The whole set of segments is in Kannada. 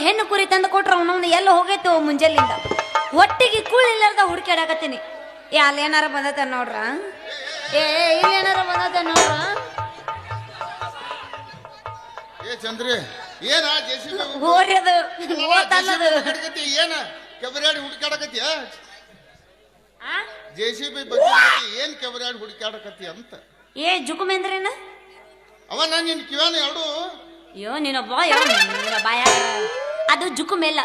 ಹೆಣ್ಣು ಕುರಿ ತಂದು ಕೊಟ್ರ ಅವನವ್ನ ಎಲ್ಲ ಹೋಗೈತು ಮುಂಜಾಲಿಂದ ಒಟ್ಟಿಗೆ ಕೂಳಿಲ್ಲಾರ್ದ ಹುಡುಕಾಡಕತ್ತೀನಿ. ಏ ಅಲ್ಲೇನಾರ ಬಂದತ ನೋಡ್ರ, ಇಲ್ಲೇನಾರ ಬಂದತ ನೋಡ್ರ. ಏ ಚಂದ್ರಿ ಏನ ಹೋರ್ಯದು ಓತಲ್ಲದು ಏನ ಕೆಬರಾಡಿ ಹುಡುಕಾಡಕತ್ತಿ JCB ಬಗ್ಗೆ ಏನ್ ಕೆಬರಾಡಿ ಹುಡುಕಾಡಕತ್ತಿ ಅಂತ. ಏ ಜುಕುಮೇಂದ್ರೇನ ಅವ ನಾನು ನಿನ್ ಕಿವ್ಯಾನ ಎರಡು ಅಯ್ಯೋ ನಿನ್ನ ಬಾಯ ಅದು ಜುಕುಮೇಲ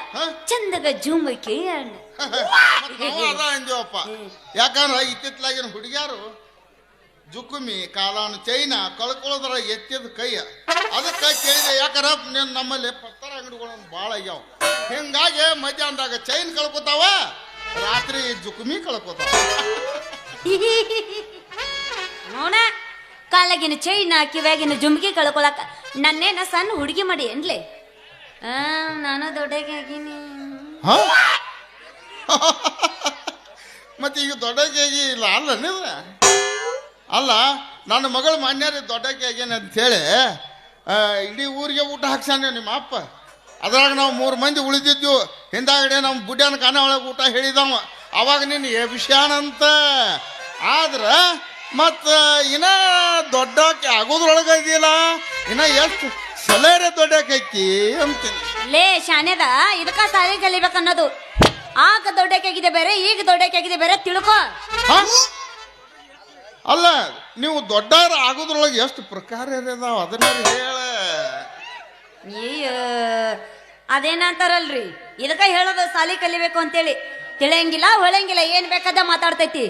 ಚಂದಗ ಜುಮಕಿ ಅದ ಅಂದಿವಪ್ಪ. ಯಾಕಂದ್ರ ಇತ್ತಿತ್ಲಾಗಿನ ಹುಡುಗ್ಯಾರು ಜುಕುಮಿ ಕಾಲಾನು ಚೈನ ಕಳ್ಕೊಳ್ಳೋದ್ರ ಎತ್ತಿದ ಕೈಯ ಅದಕ್ಕೆ ಕೇಳಿದೆ. ಯಾಕಂದ್ರ ನಮ್ಮಲ್ಲಿ ಪತ್ತರ ಅಂಗಡಿಗಳು ಭಾಳ ಆಗ್ಯಾವ. ಹಿಂಗಾಗಿ ಮಧ್ಯಾಹ್ನದಾಗ ಚೈನ್ ಕಳ್ಕೊತಾವ, ರಾತ್ರಿ ಜುಕುಮಿ ಕಳ್ಕೊತಾವ. ನೋಡ ಕಾಲಾಗಿನ ಚೈನ ಕಿವ್ಯಾಗಿನ ಜುಮ್ಕಿ ಕಳ್ಕೊಳಕ ನನ್ನೇನ ಸಣ್ಣ ಹುಡುಗಿ ಮಾಡಿ ಏನ್ಲೆ? ನಾನು ದೊಡ್ಡಗೆ ಆಗೀನಿ. ಮತ್ತೆ ಈಗ ದೊಡ್ಡಗೆ ಇಲ್ಲ ಅಲ್ಲ ನೀವು ಅಲ್ಲ. ನನ್ನ ಮಗಳು ಮಾನ್ಯಾರಿ ದೊಡ್ಡಕ್ಕೆ ಆಗ್ಯಾನ ಅಂತ ಹೇಳಿ ಇಡೀ ಊರಿಗೆ ಊಟ ಹಾಕ್ಸಾನೆ ನಿಮ್ಮ ಅಪ್ಪ. ಅದ್ರಾಗ ನಾವು 3 ಮಂದಿ ಉಳಿದಿದ್ವು. ಹಿಂದಾಗಡೆ ನಮ್ಮ ಬುಡ್ಯಾನ ಕಾನ ಒಳಗೆ ಊಟ ಹೇಳಿದವ. ಅವಾಗ ನೀನು ವಿಷಾನಂತ ಆದ್ರ ಮತ್ತು ಇನ್ನ ದೊಡ್ಡಕ್ಕೆ ಆಗೋದ್ರೊಳಗೆ ಇದೆಯಲ್ಲ, ಇನ್ನ ಎಷ್ಟು ಸಲರೆ ದೊಡ್ಡಕ್ಕಿ ಅಂತೀನಿ. ಲೇ ಶಾನೆದ ಇದಕ್ಕ ಸಾಲಿ ಕಲಿಬೇಕನ್ನೋದು. ಆಗ ದೊಡ್ಡಕ್ಕಾಗಿದೆ ಬೇರೆ, ಈಗ ದೊಡ್ಡಕ್ಕಾಗಿದೆ ಬೇರೆ, ತಿಳ್ಕೊ. ಅಲ್ಲ ನೀವು ದೊಡ್ಡವ್ರ ಆಗೋದ್ರೊಳಗೆ ಎಷ್ಟು ಪ್ರಕಾರ ಇದಾವ ಅದನ್ನ ಹೇಳ. ಅಯ್ಯೋ ಅದೇನಂತಾರಲ್ರಿ, ಇದಕ್ಕ ಹೇಳೋದು ಸಾಲಿ ಕಲಿಬೇಕು ಅಂತೇಳಿ. ತಿಳಿಯಂಗಿಲ್ಲ ಹೊಳಂಗಿಲ್ಲ, ಏನ್ ಬೇಕಾದ ಮಾತಾಡ್ತೈತಿ.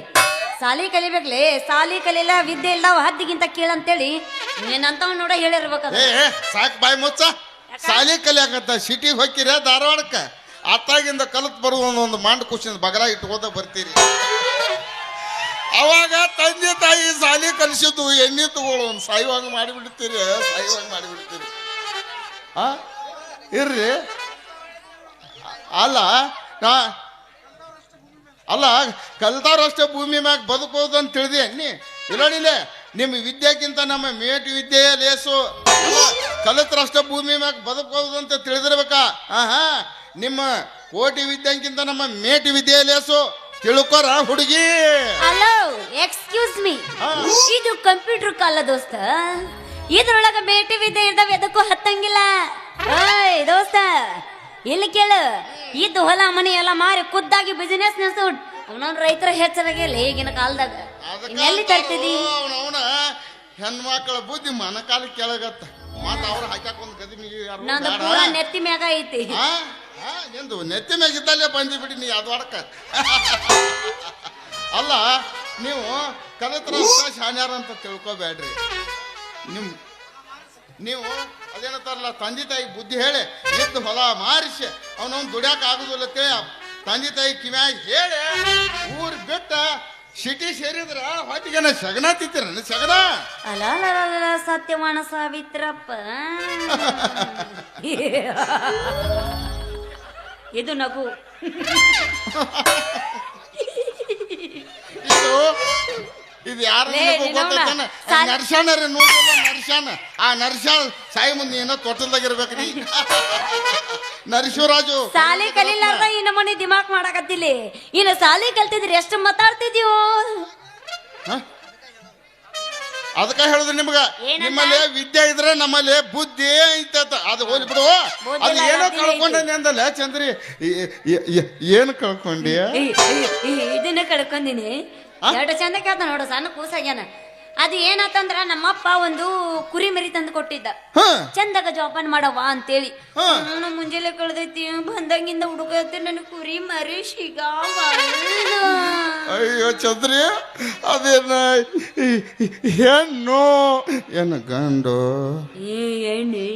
ಸಾಲಿ ಕಲಿಬೇಕ್ಲಿ, ಸಾಲಿ ಕಲಿಲ್ಲ ವಿದ್ಯೆ ಇಲ್ಲ ಹದ್ದಿಗಿಂತ ಕೇಳಂತೇಳಿ ನೀನಂತವ್ ನೋಡ ಹೇಳಿರ್ಬೇಕದ. ಸಾಕ್ ಬಾಯ್ ಮುಚ್ಚ. ಸಾಲಿ ಕಲಿಯಾಕಂತ ಸಿಟಿಗೆ ಹೋಗಿರ ಧಾರವಾಡಕ್ಕ ಅತ್ತಾಗಿಂದ ಕಲಿತ್ ಬರುವುದು ಒಂದು ಮಾಂಡ್ ಕುಶಿಂದ ಬಗಲ ಇಟ್ಕೋದ ಬರ್ತೀರಿ. ಅವಾಗ ತಂದೆ ತಾಯಿ ಸಾಲಿ ಕಲಿಸಿದ್ದು ಎಣ್ಣೆ ತಗೊಳ್ಳೋ ಒಂದು ಸಾಯುವಾಗ ಮಾಡಿಬಿಡ್ತೀರಿ, ಸಾಯುವಾಗ ಮಾಡಿಬಿಡ್ತೀರಿ. ಇರ್ರಿ ಅಲ್ಲ ಕಲ್ತಾರಷ್ಟೇ ಭೂಮಿ ಮ್ಯಾಗ ಬದುಕೋದು ಅಂತ ತಿಳಿದಿ ಅನ್ನಿ. ಇಲ್ಲೋಡಿಲೆ ನಿಮ್ಮ ವಿದ್ಯೆಗಿಂತ ನಮ್ಮ ಮೇಟಿ ವಿದ್ಯೆಯ ಲೇಸು. ಕಲಿತ್ರಷ್ಟೇ ಭೂಮಿ ಮ್ಯಾಗ ಬದುಕೋದು ಅಂತ ತಿಳಿದಿರ್ಬೇಕಾ? ನಿಮ್ಮ ಕೋಟಿ ವಿದ್ಯೆಗಿಂತ ನಮ್ಮ ಮೇಟಿ ವಿದ್ಯೆಯ ಲೇಸು. ತಿಳ್ಕೊರ ಹುಡುಗಿ. ಹಲೋ ಎಕ್ಸ್ಕ್ಯೂಸ್ ಮೀ, ಇದು ಕಂಪ್ಯೂಟರ್ ಕಾಲ ದೋಸ್ತ. ಇದ್ರೊಳಗ ಬೇಟಿ ವಿದ್ಯೆ ಇರ್ತಾವ, ಎದಕ್ಕೂ ಹತ್ತಂಗಿಲ್ಲ. ಓಯ್ ದೋಸ್ತ ಇಲ್ಲಿ ಕೇಳು, ಇದ್ದು ಹೊಲ ಮನೆ ಎಲ್ಲ ಮಾರಿ ಖುದ್ದಾಗಿ ಬಿಸಿನೆಸ್ ನಡೆಸು. ಅವನವ್ನ ರೈತರ ಹೆಚ್ಚರಾಗಿಲ್ಲ ಈಗಿನ ಕಾಲದಾಗ. ಎಲ್ಲಿ ತರ್ತಿದಿ ಅವನ ಹೆಣ್ಮಕ್ಳ ಬುದ್ಧಿ ಮನ ಕಾಲ ಕೆಳಗತ್ತ. ಮತ್ತ ಅವ್ರ ಹಾಕ್ಯಾಕೊಂದ್ ಗದಿ ನಂದು ಪೂರ ನೆತ್ತಿ ಮ್ಯಾಗ ಐತಿ. ನಿಂದು ನೆತ್ತಿ ಮ್ಯಾಗ ಇದ್ದಲ್ಲೇ ಬಂದಿ ಬಿಡಿ ನೀ ಅದು ಅಡಕ. ಅಲ್ಲ ನೀವು ಕಲಿತ್ರ ಶಾನ್ಯಾರ ಅಂತ ತಿಳ್ಕೊಬೇಡ್ರಿ. ನೀವು ಅದೇನಂತಾರಲ್ಲ ತಂದೆ ತಾಯಿ ಬುದ್ಧಿ ಹೇಳಿ ಎದ್ದು ಹೊಲ ಮಾರಿಸಿ ಅವನವ್ನು ದುಡ್ಯಾಕ ಆಗುದಿಲ್ಲ ತಂದೆ ತಾಯಿ ಕಿವ್ಯಾಗ ಹೇಳಿ ಊರ್ ಬಿಟ್ಟ ಸಿಟಿ ಸೇರಿದ್ರ ಹೊತ್ತಿಗೆನ ಸಗನ ತಿತ್ತೀರ ಸಗನ. ಅಲ್ಲ ಸತ್ಯವಾಣ ಸಾವಿತ್ರಪ್ಪ, ಇದು ನಗು. ಇದು ಯಾರು ನರ್ಶಾನರ ನೋಡಿಲ್ಲ. ನರ್ಶಾನ ಆ ನರ್ಶಾನ್ ಸಾಯಿ ಮುಂದೆ ಏನೋ ತೊಟ್ಟಲ್ದಾಗಿರ್ಬೇಕ್ರಿ. ನರಸಿಂಹರಾಜು ಸಾಲಿ ಕಲಿಲಾರ್ದ ಈ ನಮ್ಮನಿ ದಿಮಾಕ್ ಮಾಡಕತ್ತಿಲ್ಲ. ಇನ್ನು ಸಾಲಿ ಕಲ್ತಿದ್ರಿ ಎಷ್ಟು ಮಾತಾಡ್ತಿದ್ಯೋ. ಅದಕ್ಕ ಹೇಳುದು ನಿಮ್ಗ, ನಿಮ್ಮಲ್ಲಿ ವಿದ್ಯೆ ಇದ್ರೆ ನಮ್ಮಲ್ಲಿ ಬುದ್ಧಿ ಐತತ. ಅದು ಹೋಲಿ ಬಿಡು. ಅದು ಏನೋ ಕಳ್ಕೊಂಡೇನೆ ಅಂದಲ್ಲ ಚಂದ್ರಿ. ಏನು ಕಳ್ಕೊಂಡಿ? ಇದನ್ನ ಕಳ್ಕೊಂಡಿನಿ. ಎರಡು ಚಂದ ಕೇಳ್ತ ನೋಡು, ಸಣ್ಣ ಕೂಸಾಗ್ಯಾನ. ಅದು ಏನಾತಂದ್ರ ನಮ್ಮಪ್ಪ ಒಂದು ಕುರಿ ಮರಿ ತಂದು ಕೊಟ್ಟಿದ್ದ, ಚಂದಾಗ ಜೋಪಾನ ಮಾಡವ ಅಂತೇಳಿ. ನಾನು ಮುಂಜಾನೆ ಕಳ್ದೈತಿ, ಬಂದಂಗಿಂದ ಹುಡುಗೈತಿ, ನನ್ ಕುರಿ ಮರಿ ಸಿಗಾವ. ಅಯ್ಯೋ ಚಂದ್ರಿ, ಅದೇನ ಹೆಣ್ಣು ಏನ ಗಂಡು? ಎಣ್ಣೆ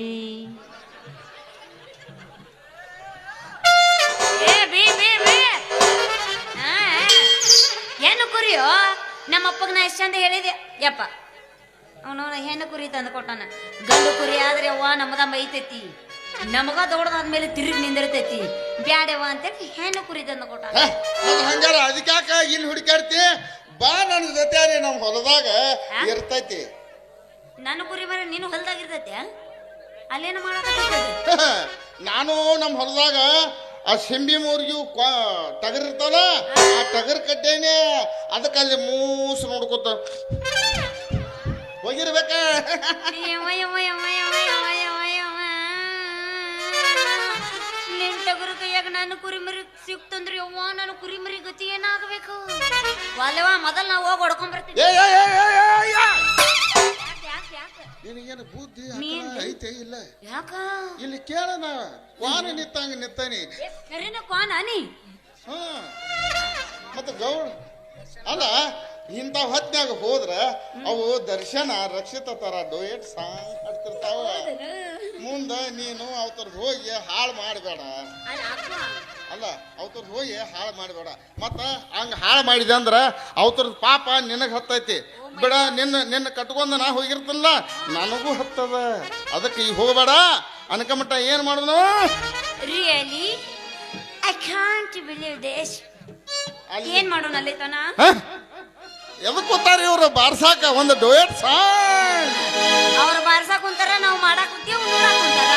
ಹೆಣ್ಣು ಕುರಿಯೋ. ನಮ್ಮಪ್ಪಗ ನಾ ಎಷ್ಟು ಚಂದ ಹೇಳಿದೆ ಯಪ್ಪ, ಅವನು ಹೆಣ್ಣು ಕುರಿ ತಂದು ಕೊಟ್ಟಾನ. ಗಂಡು ಕುರಿ ಆದ್ರೆ ಅವ್ವ ನಮಗ ಬೈತೈತಿ, ನಮಗ ದೊಡ್ಡದಾದ್ಮೇಲೆ ತಿರುಗಿ ನಿಂದಿರ್ತೈತಿ, ಬ್ಯಾಡವ ಅಂತೇಳಿ ಹೆಣ್ಣು ಕುರಿ ತಂದು ಕೊಟ್ಟಾನ. ಹಂಗಾರ ಅದಕ್ಯಾಕ ಇಲ್ಲಿ ಹುಡುಕಾಡ್ತಿ? ಬಾ ನನ್ನ ಜೊತೆ ನಮ್ಮ ಹೊಲದಾಗ ಇರ್ತೈತಿ. ನನ್ನ ಕುರಿ ಮರಿ ನೀನು ಹೊಲದಾಗ ಇರ್ತೈತಿ, ಅಲ್ಲೇನು ಮಾಡಕ? ನಾನು ನಮ್ಮ ಹೊಲದಾಗ ಆ ಸಿಂಬಿ ಮೂರ್ಗಿ ಟಗರ್ ಇರ್ತಾವಲ್ಲ ಆ ಟಗರ್ ಕಟ್ಟೇನೆ ಅದಕ್ಕೆ ಅಲ್ಲಿ ಮೂಸು ನೋಡ್ಕೊತ ಹೋಗಿರ್ಬೇಕ. ನಿನ್ ಟಗರು ಕೈಯಾಗ ನಾನು ಕುರಿಮರಿ ಸಿಕ್ತಂದ್ರೆ ಯವ್ವ ನಾನು ಕುರಿಮರಿ ಗತಿ ಏನಾಗಬೇಕು ವಾಲೆವಾ ಮೊದಲ್ ನಾವು ಹೋಗಿ ಹೊಡ್ಕೊಂಡ್ಬರ್ತೀವಿ. ನಿನಗೇನು ಬುದ್ಧಿ ಐತೆ ಇಲ್ಲ ಯಾಕ ಇಲ್ಲಿ ಕೇಳನ ಕ್ವಾನ ನಿತ್ತಂಗ ನಿತ್ತಾನಿ ಕ್ವಾನ ನೀ ಹಾ ಮತ್ತೆ ಗೌಡ ಅಲ್ಲ ಇಂಥ ಹೊತ್ನ್ಯಾಗ ಹೋದ್ರ ಅವು ದರ್ಶನ ರಕ್ಷಿತ ತರ ಡೊಯೆಟ್ ಸಾಂಗ್ ಹಾಡ್ತಿರ್ತಾವ. ಮುಂದ ನೀನು ಅವತರ್ದು ಹೋಗಿ ಹಾಳು ಮಾಡಬೇಡ. ಅಲ್ಲ ಅವತರ್ದು ಹೋಗಿ ಹಾಳು ಮಾಡಬೇಡ. ಮತ್ತ ಹಂಗ ಹಾಳು ಮಾಡಿದೆ ಅಂದ್ರ ಅವತರ್ದ ಪಾಪ ನಿನಗ್ ಹತ್ತೈತಿ. ಬಿಡ ನಿನ್ನ ಕಟ್ಕೊಂಡ ನಾ ಹೋಗಿರ್ತಲ್ಲ ನನಗೂ ಹತ್ತದ. ಅದಕ್ಕೆ ಈಗ ಹೋಗಬೇಡ ಅನ್ಕಮಟ್ಟ ಏನ್ ಮಾಡೋದು. Really I can't believe this. ಏನ್ ಮಾಡೋಣ ಅಲ್ಲಿತನ ಎದಕ್ ಕೂತಾರ ಇವ್ರು ಬಾರ್ಸಾಕ ಒಂದು ಡೊಯೆಟ್ ಸಾಂಗ್. ಅವ್ರು ಬಾರ್ಸಾಕ ಕುಂತಾರ ನಾವು ಮಾಡಾಕ ಕುಂತೀವಿ ನೋಡಾಕ ಕುಂತಾರ.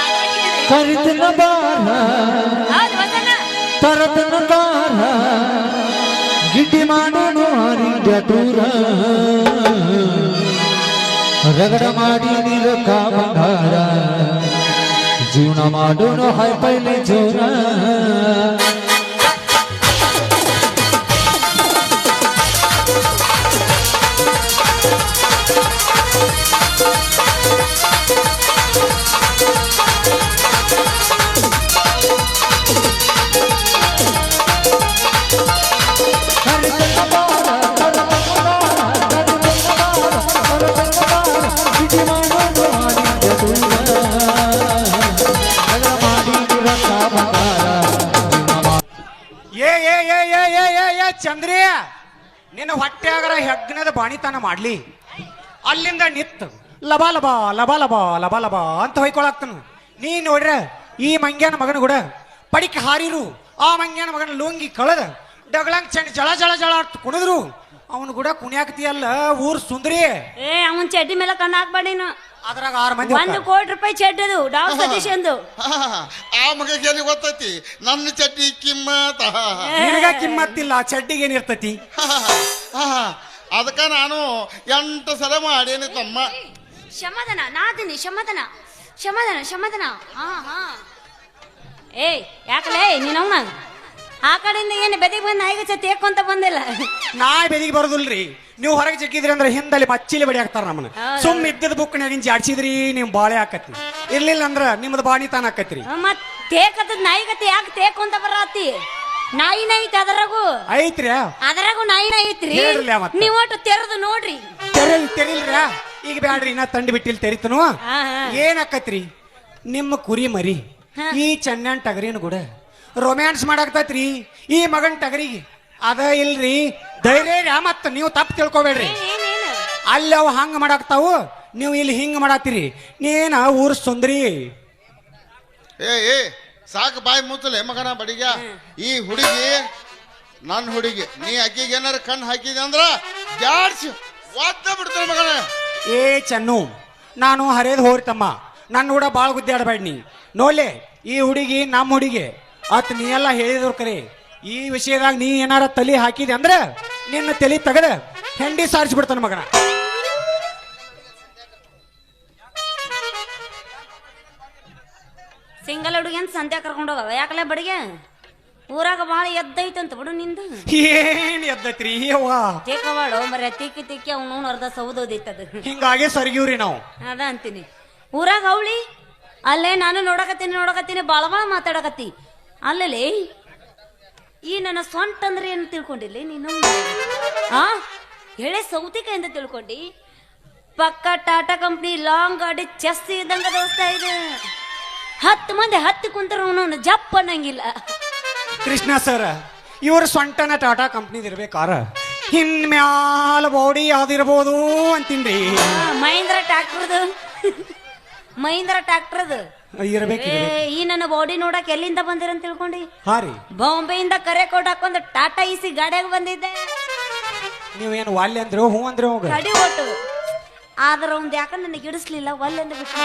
ಕರಿತನ ಬಾರ ಹೌದು ವಸನ ತರತನ ಬಾರ ಗಿಡ್ಡಿ ಮಾಡೋನು ಹರಿದ ಟೂರ ರಗಡ ಮಾಡಿ ನಿರಕ ಬಂಗಾರ ಜೀವನ ಮಾಡೋನು ಹೈ ಪೈಲೆ ಜೋರ. ಚಂದ್ರಿ ನಿನ್ನ ಹೊಟ್ಟೆಯಾಗರ ಹೆಗ್ಗನದ ಬಾಣಿತನ ಮಾಡ್ಲಿ ಅಲ್ಲಿಂದ ನಿತ್ತು ಲಬಾ ಲಬಾ ಲಬಾ ಲಬಾ ಲಬಾ ಲಬಾ ಅಂತ ಹೊಯ್ಕೊಳಕ್ತಾನ. ನೀ ನೋಡ್ರ ಈ ಮಂಗ್ಯಾನ ಮಗನ ಕೂಡ ಪಡಿಕೆ ಹಾರಿರು ಆ ಮಂಗ್ಯಾನ ಮಗನ ಲುಂಗಿ ಕಳೆದ ಡಗಳಂಗ್ ಚೆಂಡ್ ಜಳ ಜಳ ಜಳ ಅಂತ ಕುಣಿದ್ರು ಅವನು ಕೂಡ ಕುಣಿಯಾಕತಿಯಲ್ಲ ಊರ್ ಸುಂದ್ರಿ. ಏ ಅವನ್ ಚಡ್ಡಿ ಮೇಲೆ ಕಣ್ಣು ಹಾಕ್ಬೇಡಿನ. ಅದ್ರಾಗ 6 ಮಂದಿ ₹1 ಕೋಟಿ ಚಡ್ಡದು ಡಾವ್ ಸತೀಶ್ ಎಂದು. ಆ ಮಗಗೆ ಎಲ್ಲಿ ಗೊತ್ತೈತಿ ನನ್ನ ಚಡ್ಡಿ ಕಿಮ್ಮತ್ತ. ನಿನಗ ಕಿಮ್ಮತ್ತಿಲ್ಲ ಚಡ್ಡಿಗೆ ಏನಿರ್ತತಿ. ಅದಕ್ಕ ನಾನು 8 ಸಲ ಮಾಡೇನಿ ತಮ್ಮ. ಶಮದನ ನಾದಿನಿ ಶಮದನ ಶಮದನ ಶಮದನ. ಹಾ ಹಾ ಏ ಯಾಕಲೇ ನೀನವನ ಆ ಕಡೆಯಿಂದ ಏನು ಬೆದಿಗೆ ಬಂದು ನಾಯಿಗೆ ತೇಕೊಂತ ಬಂದಿಲ್ಲ. ನಾಯಿ ಬೆದಿಗೆ ಬರೋದಿಲ್ರಿ. ನೀವು ಹೊರಗೆ ಜಗ್ಗಿದ್ರಿ ಅಂದ್ರೆ ಹಿಂದಲ್ಲಿ ಮಚ್ಚಿಲಿ ಬಡಿ ಹಾಕ್ತಾರ ನಮ್ಮನ್ನ. ಸುಮ್ ಇದ್ದದ ಬುಕ್ನಾಗಿನ್ ಜಾಡ್ಸಿದ್ರಿ ನಿಮ್ ಬಾಳೆ ಹಾಕತಿ. ಇರ್ಲಿಲ್ಲ ಅಂದ್ರ ನಿಮ್ದು ಬಾಣಿ ತಾನ ಹಾಕತ್ರಿ. ಮತ್ ತೇಕದ ನಾಯಿಗತಿ ಯಾಕೆ ತೇಕೊಂತ ಬರತ್ತಿ? ನಾಯಿನ ಐತಿ ಅದರಾಗು ಐತ್ರಿ. ಅದರಾಗು ನಾಯಿನ ಐತ್ರಿ. ನೀವು ಒಟ್ಟು ತೆರೆದು ನೋಡ್ರಿ. ತೆರಿಲ್ರ ಈಗ ಬ್ಯಾಡ್ರಿ ನಾ ತಂಡಿ ಬಿಟ್ಟಿಲ್ ತೆರಿತನು. ಏನ್ ಹಾಕತ್ರಿ ನಿಮ್ಮ ಕುರಿ ಮರಿ ಈ ಚೆನ್ನನ್ ಟಗರಿನ ಕೂಡ ರೊಮ್ಯಾನ್ಸ್ ಮಾಡಾಕ್ತೈತ್ರಿ ಈ ಮಗನ್ ಟಗರಿಗೆ. ಅದ ಇಲ್ರಿ ಧೈರ್ಯ ಮತ್ತ ನೀವು ತಪ್ಪು ತಿಳ್ಕೊಬೇಡ್ರಿ. ಅಲ್ಲಿ ಅವು ಹಂಗ ಮಾಡಾಕ್ತಾವು ನೀವು ಇಲ್ಲಿ ಹಿಂಗ ಮಾಡಾತ್ತೀರಿ. ನೀನ ಊರ್ ಸುಂದ್ರಿ. ಏ ಸಾಕು ಬಾಯಿ ಮುಚ್ಚಲೆ ಮಗನ ಬಡಿಗ. ಈ ಹುಡುಗಿ ನನ್ನ ಹುಡುಗಿ. ನೀ ಅಕ್ಕಿಗೆ ಏನಾರ ಕಣ್ಣು ಹಾಕಿದೆ ಅಂದ್ರ ಜಾಡ್ಸಿ ಒದ್ದ ಬಿಡ್ತಾನೆ ಮಗನ. ಏ ಚನ್ನು ನಾನು ಹರಿಯದ್ ಹೋರ್ತಮ್ಮ ನನ್ನ ಕೂಡ ಬಾಳ್ ಗುದ್ದಿ ಆಡಬೇಡ ನೀ. ನೋಡ್ಲೆ ಈ ಹುಡುಗಿ ನಮ್ಮ ಹುಡುಗಿ ಅತ್ ನೀ ಎಲ್ಲ ಹೇಳಿದ್ರು ಕರೆ. ಈ ವಿಷಯದಾಗ ನೀ ಏನಾರ ತಲಿ ಹಾಕಿದೆ ಅಂದ್ರ ನಿನ್ನ ತಲಿ ತೆಗದ ಹೆಂಡಿ ಸಾರಿಸ್ಬಿಡ್ತಾನ ಮಗನ. ಸಿಂಗಲ್ ಹುಡುಗಿ ಅಂತ ಸಂತೆ ಕರ್ಕೊಂಡು ಹೋಗವ ಯಾಕಲ್ಲ ಬಡಿಗೆ ಊರಾಗ ಬಾಳ ಎದ್ದೈತಂತ ಬಿಡು ನಿಂದು. ಏನ್ ಎದ್ದೈತ್ರಿ ಅವ್ವ ತೇಕವಾಡು ಬರೀ ತಿಕ್ಕಿ ತಿಕ್ಕಿ ಅವ್ನು ಅರ್ಧ ಸೌದೋದಿತ್ತದ. ಹಿಂಗಾಗೆ ಸರಿಗಿವ್ರಿ ನಾವು. ಅದ ಅಂತೀನಿ ಊರಾಗ ಅವಳಿ ಅಲ್ಲೇ ನಾನು ನೋಡಕತ್ತೀನಿ ಬಾಳ ಮಾತಾಡಕತ್ತಿ. ಅಲ್ಲಲ್ಲಿ ಈ ನನ್ನ ಸ್ವಂಟ ಅಂದ್ರೆ ಏನು ತಿಳ್ಕೊಂಡಿಲ್ಲ ನೀನು? ಹೇಳೆ ಸೌತಿಕ ಅಂತ ತಿಳ್ಕೊಂಡಿ. ಪಕ್ಕ ಟಾಟಾ ಕಂಪ್ನಿ ಲಾಂಗ್ ಗಾಡಿ ಚೆಸ್ ಇದ್ದಂಗ ದೋಸ್ತ ಇದು. 10 ಮಂದಿ 10 ಕುಂತರ ಅವನು ಜಪ್ ಅನ್ನಂಗಿಲ್ಲ. ಕೃಷ್ಣ ಸರ್ ಇವ್ರ ಸ್ವಂಟನ ಟಾಟಾ ಕಂಪ್ನಿ ಇರ್ಬೇಕಾರ ಹಿನ್ಮ್ಯಾಲ ಬಾಡಿ ಯಾವ್ದಿರ್ಬೋದು ಅಂತೀನ್ರಿ. ಮಹೀಂದ್ರ ಟ್ರ್ಯಾಕ್ಟರ್ದು ಇರ್ಬೇಕು. ಈ ನನ್ನ ಬಾಡಿ ನೋಡಕ್ ಎಲ್ಲಿಂದ ಬಂದಿರಂತ ತಿಳ್ಕೊಂಡಿ? ಹಾ ರೀ ಬಾಂಬೆಯಿಂದ ಕರೆ ಕೋಟ್ ಹಾಕೊಂಡ್ ಟಾಟಾ ಇಸಿ ಗಾಡಿಯಾಗ ಬಂದಿದ್ದೆ. ನೀವೇನು ವಾಲ್ಯ ಅಂದ್ರು ಹೂ ಅಂದ್ರೆ ಹೋಗ ಗಾಡಿ ಓಟು. ಆದ್ರ ಒಂದ್ ಯಾಕ ನನಗೆ ಇಡಿಸ್ಲಿಲ್ಲ ಒಲ್ಲೆಂದ ಬಿಟ್ಟು.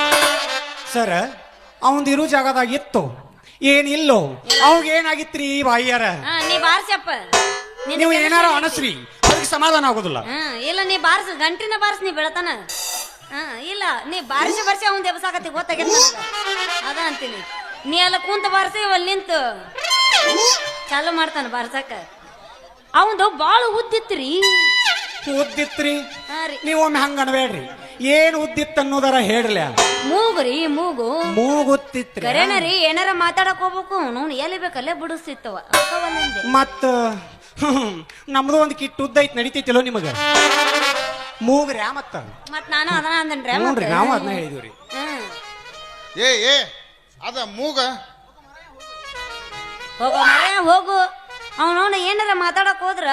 ಸರ್ ಅವಂದಿರೋ ಜಾಗದಾಗ ಇತ್ತು ಏನಿಲ್ಲೋ ಅವಾಗ ಏನಾಗಿತ್ರಿ ಬಾಯಿಯಾರ ನೀ ಬಾರ್ಸಪ್ಪ ನೀವು ಏನಾರ ಅನಸ್ರಿ ಅದಕ್ಕೆ ಸಮಾಧಾನ ಆಗೋದಿಲ್ಲ. ಇಲ್ಲ ನೀ ಬಾರ್ಸ ಗಂಟಿನ ಬಾರ್ಸ್ ನೀ ಬೆಳತಾನ. ಇಲ್ಲ ನೀ ಬಾರಿಸಿ ಬರ್ಸಿ ಅವ್ನ್ ದೆಬಸಾಕತಿ ಗೊತ್ತಾಗೈತಿ ಅದ ಅಂತೀನಿ. ನೀ ಎಲ್ಲ ಕುಂತ ಬಾರ್ಸಿ ಅಲ್ಲಿ ನಿಂತು ಚಾಲು ಮಾಡ್ತಾನ ಬಾರ್ಸಕ. ಅವಂದು ಬಾಳ ಉದ್ದಿತ್ರಿ. ಉದ್ದಿತ್ರಿ ಹಾ ರೀ. ನೀವು ಒಮ್ಮೆ ಹಂಗ ಅನ್ಬೇಡ್ರಿ. ಏನ್ ಉದ್ದಿತ್ತು ಅನ್ನೋದರ ಹೇಳ್ಲ. ಮೂಗ್ರಿ ಮೂಗು ಮೂಗುತ್ತಿತ್ರಿ. ಕರೆನ ರೀ ಏನಾರ ಮಾತಾಡಕ್ ಹೋಗ್ಬೇಕು ನೋನ್ ಎಲ್ಲಿ ಬೇಕಲ್ಲೇ ಬಿಡಿಸ್ತಿತ್ತವ ಮತ್ತ ನಮ್ದು ಒಂದ್ ಕಿಟ್ಟು ಉದ್ದ ಐತ್ ನಡಿತೈತಿಲೋ ನಿಮಗ ಮೂಗ್ರಿ ಮತ್ತ ಮತ್ ನಾನು ಅದನ್ನ ಅಂದನ್ರಿ ನೋಡ್ರಿ ನಾವು ಅದನ್ನ ಹೇಳಿದ್ವಿ. ಏ ಅದ ಮೂಗ ಹೋಗೋ ಮರ ಹೋಗು. ಅವನವನ ಏನಾರ ಮಾತಾಡಕ್ ಹೋದ್ರ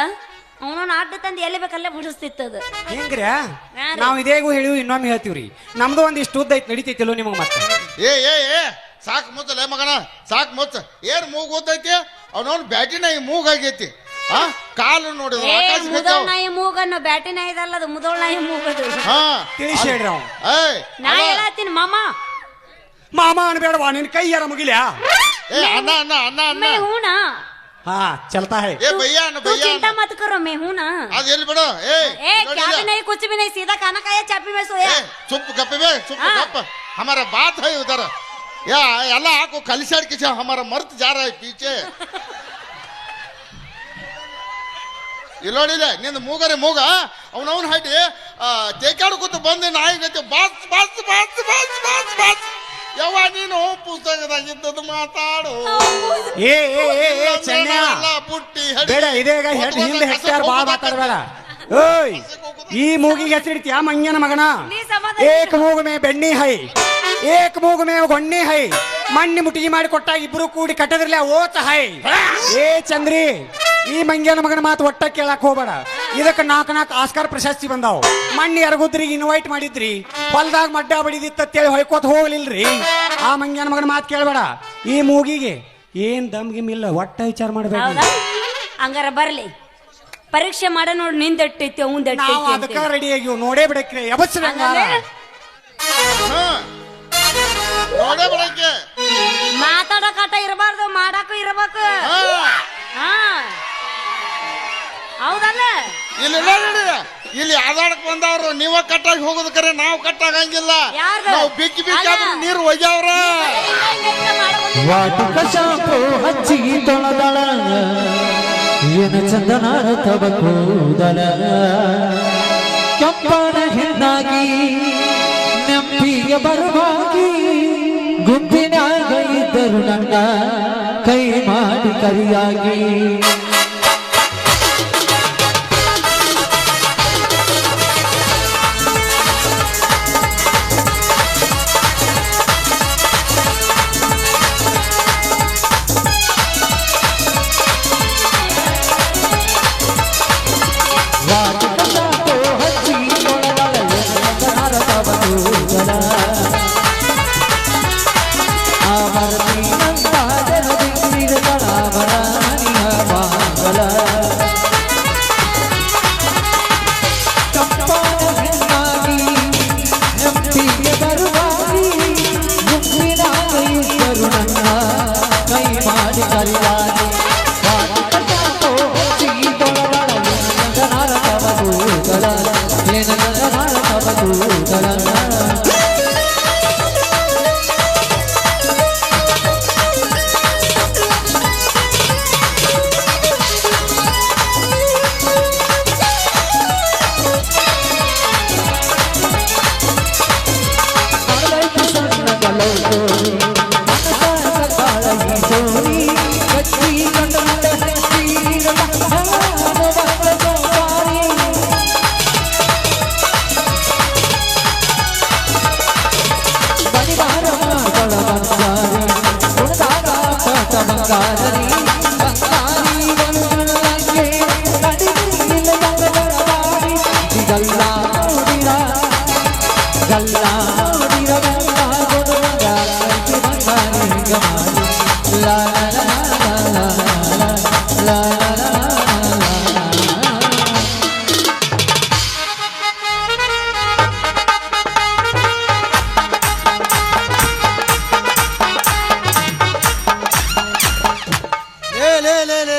ಅವನವನ ಅಡ್ಡ ತಂದು ಎಲ್ಲಿ ಬೇಕಲ್ಲೇ ಬಿಡಿಸ್ತಿತ್ತದ. ಹೆಂಗ್ರ ನಾವ್ ಇದೇಗೂ ಹೇಳಿವಿ ಇನ್ನೊಮ್ಮೆ ಹೇಳ್ತೀವ್ರಿ. ನಮ್ದು ಒಂದಿಷ್ಟು ಉದ್ದ ಐತ್ ನಡಿತೈತಿಲೋ ನಿಮಗ ಮತ್ತೆ. ಏ ಸಾಕ್ ಮುಚ್ಚಲೇ ಮಗನ ಸಾಕ್ ಮುಚ್ಚ. ಏನ್ ಮೂಗ್ ಓದೈತಿ ಅವನವ್ನ ಬ್ಯಾಟಿನ ಈ ಮೂಗಾಗೈತಿ. ಕಾಲು ನೋಡಿದ್ರ ಮುದೋಳ್ ನಾಯಿ ಮೂಗನ್ನು ಬ್ಯಾಟಿ ನಾಯಿದಲ್ಲ ಅದು ಮುದೋಳ್ ನಾಯಿ ಮೂಗದು. ತಿಳಿಸಿ ಹೇಳ್ರಿ ಅವ್. ನಾ ಹೇಳತ್ತೀನಿ ಮಾಮ ಮಾಮ ಅನ್ಬೇಡವಾ ನಿನ್ ಕೈ ಯಾರ ಮುಗಿಲ್ಯಾ. ಅಣ್ಣ ಅಣ್ಣ ಅಣ್ಣ ಅಣ್ಣ मैं हूं ना. हाँ चलता है. ए भैया ना तू भैया चिंता मत करो मैं हूं ना. आज ये बड़ो ए क्या भी नहीं कुछ भी नहीं सीधा खाना खाया चापी में सोया. चुप गप बे चुप गप. हमारा बात है उधर या अल्लाह को कलिसाड़ के हमारा मर्द जा रहा है पीछे. ಇಲ್ಲೋಡಿಲ್ಲ ನಿಂದ ಮೂಗರೆ ಮೂಗ ಅವನವನ್ ಹಾಡಿ ತೇಕಾಡ್ಕೊತ ಬಂದೆ ನಾಯಿಗತ್ತೆ boss boss boss boss boss boss ಯಾವ ನೀನು ಪುಸ್ತಕದಾಗಿದ್ದದು ಮಾತಾಡು. ಏ ಚೆನ್ನ ಪುಟ್ಟಿ ಬೇಡ ಇದೇಗ ಹಿಂದೆ ಹೆಕ್ಟಾರ್ ಬಾಳ ಮಾತಾಡಬೇಡ. ಓಯ್ ಈ ಮೂಗಿಗೆ ಹೆಸರಿಡ್ತೀಯ ಮಂಗ್ಯನ ಮಗನ. ಏಕ್ ಮೂಗು ಮೇ ಬೆಣ್ಣಿ ಹೈ ಏಕ್ ಮೂಗು ಮೇ ಗೊಣ್ಣಿ ಹೈ. ಮಣ್ಣಿ ಮುಟ್ಟಿಗೆ ಮಾಡಿ ಕೊಟ್ಟಾಗ ಇಬ್ರು ಕೂಡಿ ಕಟ್ಟದ್ರಲ್ಲ ಓತ ಹೈ. ಏ ಚಂದ್ರಿ ಈ ಮಂಗ್ಯನ ಮಗನ ಮಾತು ಒಟ್ಟ ಕೇಳಕ್ ಹೋಗ್ಬೇಡ. ಇದಕ್ಕೆ ನಾಲ್ಕು ಆಸ್ಕಾರ್ ಪ್ರಶಸ್ತಿ ಬಂದಾವ್. ಮಣ್ಣಿ ಅರಗುದ್ರಿಗೆ ಇನ್ವೈಟ್ ಮಾಡಿದ್ರಿ ಹೊಲ್ದಾಗ ಮಡ್ಡ ಬಡಿದಿತ್ತೇಳಿ ಹೊಯ್ಕೋತ ಹೋಗ್ಲಿಲ್ರಿ. ಆ ಮಂಗ್ಯನ ಮಗನ ಮಾತು ಕೇಳ್ಬೇಡ. ಈ ಮೂಗಿಗೆ ಏನ್ ದಮ್ಗಿಮಿಲ್ಲ ಒಟ್ಟ ವಿಚಾರ ಮಾಡ್ಬೇಕು. ಹಂಗಾರ ಬರ್ಲಿ ಪರೀಕ್ಷೆ ಮಾಡ ನೋಡಿ ನಿಂದಟ್ಟೈತಿ ನಾವು ಅದಕ್ಕ ರೆಡಿ ಆಗಿವ್ ನೋಡೇ ಬಿಡಕ್ರಿ ಎಬಸ್ರಂಗ ನೋಡೇ ಬಿಡಕ್ಕೆ ಮಾತಾಡೋ ಆಟ ಇರಬಾರ್ದು ಮಾಡಾಕು ಇರಬೇಕು. ಹೌದಲ್ಲ ಇಲ್ಲಿ ಇಲ್ಲಿ ಆದಾಡಕ್ ಬಂದವ್ರು ನೀವ ಕಟ್ಟಾಗಿ ಹೋಗೋದು ಕರೆ ನಾವು ಕಟ್ಟಾಗಂಗಿಲ್ಲ. ನಾವು ಬಿಕ್ಕಿ ಬಿಕ್ಕಾದ್ರೂ ನೀರು ಒಯ್ಯವ್ರ. ವಾಟಿಕ ಶಾಂಪು ಹಚ್ಚಿ ತೊಳೆದಳ ಏನು ಚಂದನ ತವ ಕೂದಲ ಕೆಂಪನ ಹೆಣ್ಣಾಗಿ ನೆಂಪಿಯ ಬರುವಾಗಿ ಗುಂಪಿನಾಗ ಇದ್ದರು ನನ್ನ ಕೈ ಮಾಡಿ ಕರಿಯಾಗಿ.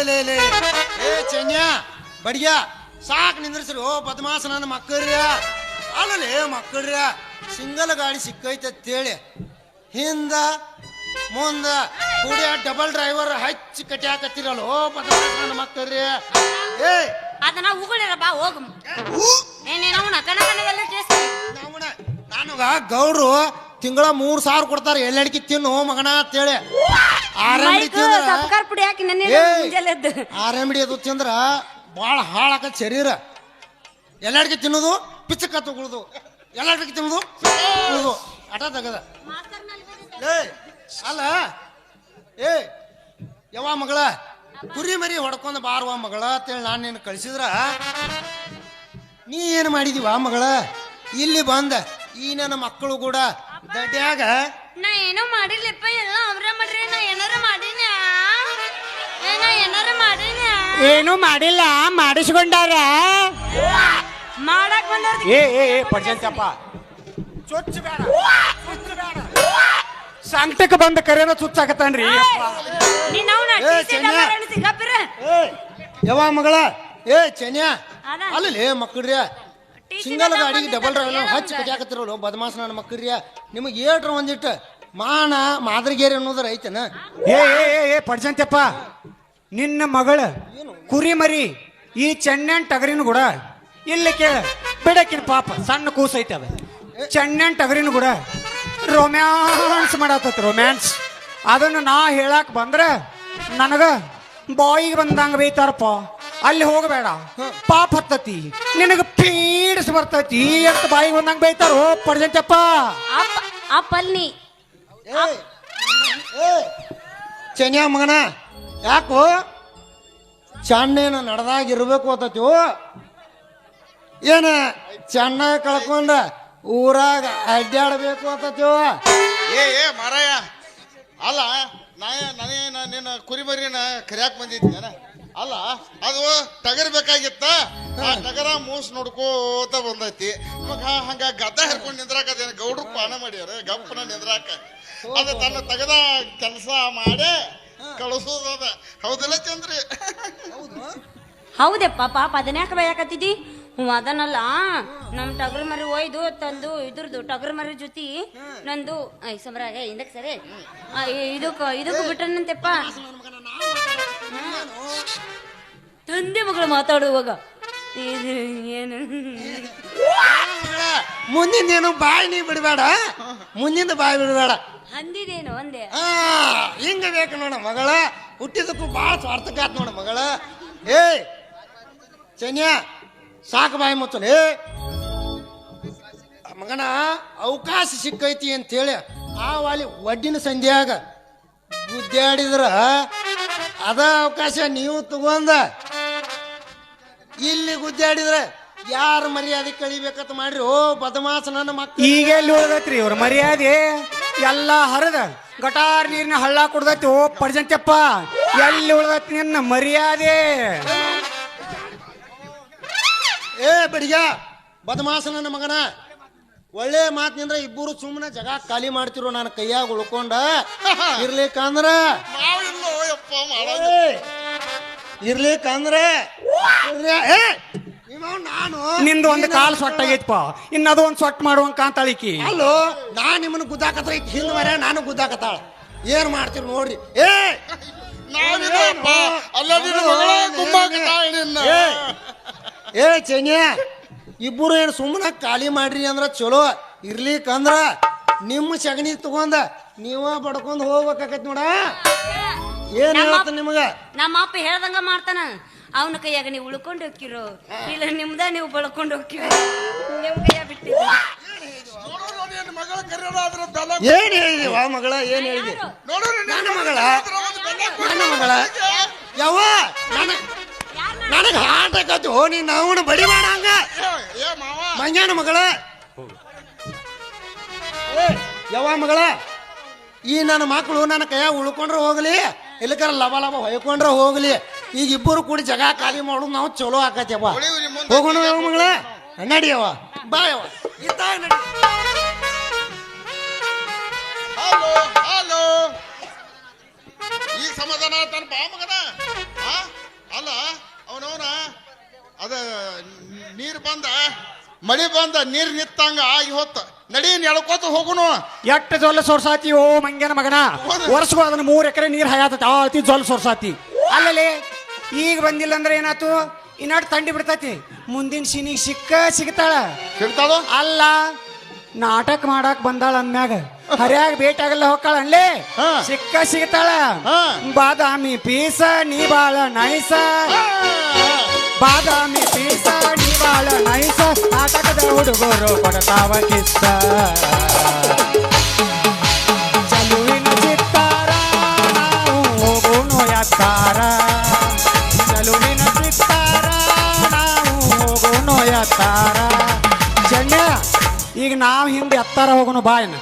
ಲೇ ಏ ಚೆನ್ಯ ಬಡಿಯ ಸಾಕ್ ನಿಂದ್ರಿಸ್ರಿ ಓ ಬದಮಾಸ ನನ್ನ ಮಕ್ಕಳ್ರಿ ಅಲ್ಲಲೇ ಮಕ್ಕಳ್ರಿ ಸಿಂಗಲ್ ಗಾಡಿ ಸಿಕ್ಕೈತೆ ಅಂತೇಳಿ ಹಿಂದ ಮುಂದ ಕೂಡಿ ಡಬಲ್ ಡ್ರೈವರ್ ಹಚ್ಚಿ ಕಟ್ಯಾಕತ್ತಿರಲ್ಲ ಓ ಬದಮಾಸ ನನ್ನ ಮಕ್ಕಳ್ರಿ ಏ ಅದನ್ನ ಉಗುಳಿರ ಬಾ ಹೋಗು ನಾನುಗ ಗೌಡ್ರು ತಿಂಗಳ 3,000 ಕೊಡ್ತಾರೆ ಎಲ್ಲಡಿಕೆ ತಿನ್ನು ಮಗನ ಅಂತೇಳಿ ಸಬ್ಕಾರ್ ಪುಡಿ ಹಾಕಿ ಆರಂಬಿಡಿ ಅದು ತಿಂದ್ರ ಭಾಳ ಹಾಳಾಕ ಶರೀರ ಎಲ್ಲಡಿಕೆ ತಿನ್ನೋದು ಪಿಚ್ಚಕ್ಕ ತಗೊಳುದು ಎಲ್ಲಡಿಕೆ ತಿನ್ನೋದು ಉಳುದು ಆಟ ತಗದ ಏ ಅಲ್ಲ ಏ ಯಾವ ಮಗಳ ಕುರಿ ಮರಿ ಹೊಡ್ಕೊಂಡು ಬಾರುವ ಮಗಳ ಅಂತೇಳಿ ನಾನು ನಿನ್ನ ಕಳಿಸಿದ್ರ ನೀ ಏನು ಮಾಡಿದೀವ ಮಗಳ ಇಲ್ಲಿ ಬಂದ ಈ ನನ್ನ ಮಕ್ಕಳು ಕೂಡ ದಡ್ಯಾಗ ನಾ ಏನೋ ಮಾಡಿಲ್ಲಪ್ಪ ಎಲ್ಲ ಅವ್ರ ಮಾಡ್ರಿ ನಾ ಏನಾರ ಮಾಡಿನ ಏನು ಮಾಡಿಲ್ಲ ಮಾಡಿಸ್ಕೊಂಡಾರ ಮಾಡಕ್ ಬಂದವ್ರ ಏ ಪರ್ಜಂತಪ್ಪ ಚೊಚ್ಚ ಬೇಡ ಸಂಕಟಕ್ಕೆ ಬಂದ ಕರೆನ ಚುಚ್ಚಾಕತ್ತಾನ್ರಿ ಯಾವ ಮಗಳ ಏ ಚೆನ್ಯ ಅಲ್ಲಿ ಮಕ್ಕಳ್ರಿ ಸಿಂಗಲ್ ಗಾಡಿ ಡಬಲ್ ಡ್ರೈವರ್ ಹಚ್ಚಿ ಕಟ್ಯಾಕತ್ತಿರಲ್ಲ ಬದಮಾಸ ನನ್ನ ಮಕ್ಕಳ್ರಿ ನಿಮಗೆ ಏಟ್ರ ಒಂದಿಟ್ಟು ಮಾನ ಮಾದರಿಗೇರಿ ಅನ್ನೋದ್ರ ಐತನ ಏ ಪಡ್ಸಂತಪ್ಪ ನಿನ್ನ ಮಗಳ ಕುರಿ ಮರಿ ಈ ಚೆನ್ನನ್ ಟಗರಿನ ಕೂಡ ಇಲ್ಲಿ ಕೇಳ ಬಿಡಕಿನ ಪಾಪ ಸಣ್ಣ ಕೂಸೈತೆ ಅದ ಚೆನ್ನನ್ ಟಗರಿನ ಕೂಡ ರೊಮ್ಯಾನ್ಸ್ ಮಾಡತ್ತೈತಿ ರೊಮ್ಯಾನ್ಸ್ ಅದನ್ನು ನಾ ಹೇಳಕ್ ಬಂದ್ರ ನನಗ ಬಾಯಿಗೆ ಬಂದಂಗ ಬೈತಾರಪ್ಪ ಅಲ್ಲಿ ಹೋಗಬೇಡ ಪಾಪ ಹತ್ತತಿ ನಿನಗ ಪೀಡಿಸ್ ಬರ್ತೈತಿ ಅಂತ ಬಾಯಿಗೆ ಬಂದಂಗ ಬೈತಾರೋ ಪಡ್ಸಂತಪ್ಪ ಅಪ್ಪಲ್ನಿ ಚೆನ್ಯ ಮಗನ ಯಾಕೋ ಚೆನ್ನೇನ ನಡೆದಾಗಿರ್ಬೇಕು ಅಂತತ್ಯೋ ಏನ ಚೆನ್ನಾಗಿ ಕಳ್ಕೊಂಡ ಊರಾಗ ಅಡ್ಡಾಡಬೇಕು ಅಂತತ್ಯೋ ಏ ಮಾರಾಯ ಅಲ್ಲ ನಿನ್ನ ಕುರಿಮರಿನ ಕರಿಯಾಕ್ ಬಂದಿದ್ದೇನ ಅಲ್ಲ ಅದು ಟಗರ್ ಬೇಕಾಗಿತ್ತ ಆ ಟಗರ ಮೂಸ್ ನೋಡ್ಕೋತ ಬಂದೈತಿ ಮಗ ಹಂಗ ಗದ್ದ ಹಿಡ್ಕೊಂಡು ನಿಂದ್ರಾಕದೇನ ಗೌಡ್ರು ಪಾನ ಮಾಡ್ಯಾರ ಗಪ್ಪನ ನಿಂದ್ರಾಕ ಅದು ತನ್ನ ತಗದ ಕೆಲಸ ಮಾಡೇ ಕಳಿಸೋದ ಹೌದಿಲ್ಲ ಚಂದ್ರಿ ಹೌದಪ್ಪ ಪಾಪ ಅದನ್ಯಾಕ ಬಯಕತ್ತಿದ್ದಿ ಅದನ್ನಲ್ಲ ನಮ್ ಟಗರ್ ಮರಿ ಒಯ್ದು ತಂದು ಇದ್ರದ್ದು ಟಗರ್ ಮರಿ ಜೊತೆ ನಂದು ಸಮರಾಗ ಹಿಂದಕ್ಕೆ ಸರಿ ಇದಕ್ಕೂ ಬಿಟ್ರನಂತೆಪ್ಪ ತಂದೆ ಮಗಳು ಮಾತಾಡುವಾಗ ಏನು ಮುಂದಿನ ಬಾಯಿ ನೀ ಬಿಡಬೇಡ ಮುಂದಿನ ಬಾಯಿ ಬಿಡಬೇಡ ಅಂದಿದೇನು ಒಂದೇ ಹಿಂಗ ಬೇಕು ನೋಡ ಮಗಳ ಹುಟ್ಟಿದಕ್ಕೂ ಭಾಳ ಸ್ವಾರ್ಥಕಾತ್ ನೋಡ ಮಗಳ ಏ ಚೆನ್ಯ ಸಾಕು ಬಾಯಿ ಮುಚ್ಚಲೇ ಮಗನ ಅವಕಾಶ ಸಿಕ್ಕೈತಿ ಅಂತೇಳಿ ಆ ವಾಲಿ ಒಡ್ಡಿನ ಸಂಧ್ಯಾಗ ಗುದ್ದಾಡಿದ್ರ ಅದ ಅವಕಾಶ ನೀವು ತಗೊಂಡ ಇಲ್ಲಿ ಗುದ್ದಾಡಿದ್ರೆ ಯಾರ ಮರ್ಯಾದೆ ಕಳಿಬೇಕಂತ ಮಾಡ್ರಿ ಓ ಬದಮಾಸ ನನ್ನ ಮಕ್ಕಳು ಈಗ ಎಲ್ಲಿ ಉಳ್ದೈತ್ರಿ ಇವ್ರ ಮರ್ಯಾದೆ ಎಲ್ಲ ಹರಿದ ಗಟಾರ್ ನೀರಿನ ಹಳ್ಳ ಕುಡ್ದೈತಿ ಓ ಪಡ್ಸಂತಪ್ಪ ಎಲ್ಲಿ ಉಳ್ದೈತಿ ನಿನ್ನ ಮರ್ಯಾದೆ ಏ ಬಡಿಗ ಬದಮಾಸ ನನ್ನ ಮಗನ ಒಳ್ಳೆ ಮಾತಿನಿಂದ್ರ ಇಬ್ಬರು ಸುಮ್ಮನೆ ಜಗ ಖಾಲಿ ಮಾಡ್ತಿರೋ ನಾನು ಕೈಯಾಗ ಉಳ್ಕೊಂಡ ಇರ್ಲಿಕ್ಕಂದ್ರ ನಾನು ನಿಂದು ಒಂದು ಕಾಲು ಸೊಟ್ಟಾಗೈತಪ್ಪ ಇನ್ನದು ಒಂದು ಸೊಟ್ಟು ಮಾಡುವಂಗ ಕಾಂತಾಳಿಕಿ ಅಲ್ಲೋ ನಾ ನಿಮ್ಮನ್ನ ಗುದ್ದಾಕತ್ರ ಹಿಂದ್ ಮರ ನಾನು ಗುದ್ದಾಕತ್ತಾಳ ಏನ್ ಮಾಡ್ತೀರಿ ನೋಡ್ರಿ ಏ ಚೆನ್ಯ ಇಬ್ಬರು ಏನು ಸುಮ್ಮನೆ ಖಾಲಿ ಮಾಡ್ರಿ ಅಂದ್ರ ಚಲೋ ಇರ್ಲಿಕ್ಕಂದ್ರ ನಿಮ್ಮ ಸಗಣಿ ತಗೊಂಡ ನೀವ ಬಡ್ಕೊಂಡ್ ಹೋಗ್ಬೇಕಾಕತ್ ನೋಡ ಏನ್ ಹೇಳ್ತ ನಿಮಗ ನಮ್ಮ ಅಪ್ಪ ಹೇಳ್ದಂಗ ಮಾಡ್ತಾನ ಅವನ ಕೈಯಾಗ ನೀವು ಉಳ್ಕೊಂಡು ಹೋಗಿರೋ ಇಲ್ಲ ನಿಮ್ದ ನೀವು ಬಳ್ಕೊಂಡು ಹೋಗಿರೋ ನಿಮ್ ಕೈಯಾಗ ಬಿಟ್ಟಿದ್ರು ಏನ್ ಹೇಳಿದಿವ ಮಗಳ ಏನ್ ಹೇಳಿದಿ ನನ್ನ ಮಗಳ ಯಾವ ನನಗ ಹಾಟ್ ಹಾಕತ್ತು ನೀನ್ ಅವನು ಬಡಿ ಮಾಡಂಗ ಮಂಗ್ಯಾನ ಮಗಳ ಯಾವ ಮಗಳ ಈ ನನ್ನ ಮಕ್ಕಳು ನನ್ನ ಕೈಯಾಗ ಉಳ್ಕೊಂಡ್ರೆ ಹೋಗ್ಲಿ ಇಲ್ಲಕರ ಲಬ ಹೊಯ್ಕೊಂಡ್ರೆ ಹೋಗ್ಲಿ ಈಗ ಇಬ್ಬರು ಕೂಡಿ ಜಗ ಖಾಲಿ ಮಾಡೋದು ನಾವು ಚಲೋ ಆಕತ್ಯವ ಹೋಗೋಣ ಯಾವ ಮಗಳ ನಡಿಯವ ಬಾಯವ ಇದ್ದಾಗ ನಡಿ ಈಗ ಸಮಾಧಾನ ಆತನ ಬಾ ಮಗನ ಅಲ್ಲ ಅವನವನ ಅದ ನೀರು ಬಂದ ಮಳಿ ಬಂದ ನೀರ್ ನಿತ್ತಂಗ ಆಗಿ ಹೊತ್ತ ನಡಿ ಎಳ್ಕೋತ ಹೋಗುನು. ಎಟ್ಟು ಜೊಲ್ಲ ಸೋರ್ಸಾತಿ ಓ ಮಂಗ್ಯನ ಮಗನ. ವರ್ಷಗೂ ಅದನ್ನ 3 ಎಕರೆ ನೀರ್ ಹಯಾತತಿ ಆಳ್ತಿ ಜೊಲ್ ಸೋರ್ಸಾತಿ. ಅಲ್ಲಲ್ಲಿ ಈಗ ಬಂದಿಲ್ಲ ಅಂದ್ರೆ ಏನಾತು, ಇನ್ನಾಡ್ ತಂಡಿ ಬಿಡ್ತೈತಿ, ಮುಂದಿನ ಸಿನಿಗ್ ಸಿಗ್ತಾಳ. ಸಿಗ್ತಾಳ ಅಲ್ಲ ನಾಟಕ ಮಾಡಕ್ ಬಂದಾಳ ಅಂದ್ಮ್ಯಾಗ ಹರ್ಯಾಗ ಭೇಟಿ ಆಗಲ್ಲ ಹೋಗ್ತಾಳ ಅನ್ಲೇ ಸಿಗ್ತಾಳ. ಬಾದಾಮಿ ಪೀಸ ನೀ ಬಾಳ ನೈಸ, ಬಾದಾಮಿ ಪೀಸ ನೀ ಬಾಳ ನೈಸ, ನಾಟಕದ ಹುಡುಗರು ಕೊಡ್ತಾವ ಕಿಸ್ಸ. ಚಲುವಿನ ಚಿತ್ತಾರ ನಾವು ಹೋಗೋನು ಯಾತ್ತಾರ, ಚಲುವಿನ ಚಿತ್ತಾರ ನಾವು ಹೋಗೋನು ಯಾತ್ತಾರ. ಚೆನ್ನ ಈಗ ನಾವು ಹಿಂದೆ ಎತ್ತಾರ ಹೋಗೋನು ಬಾಯನ.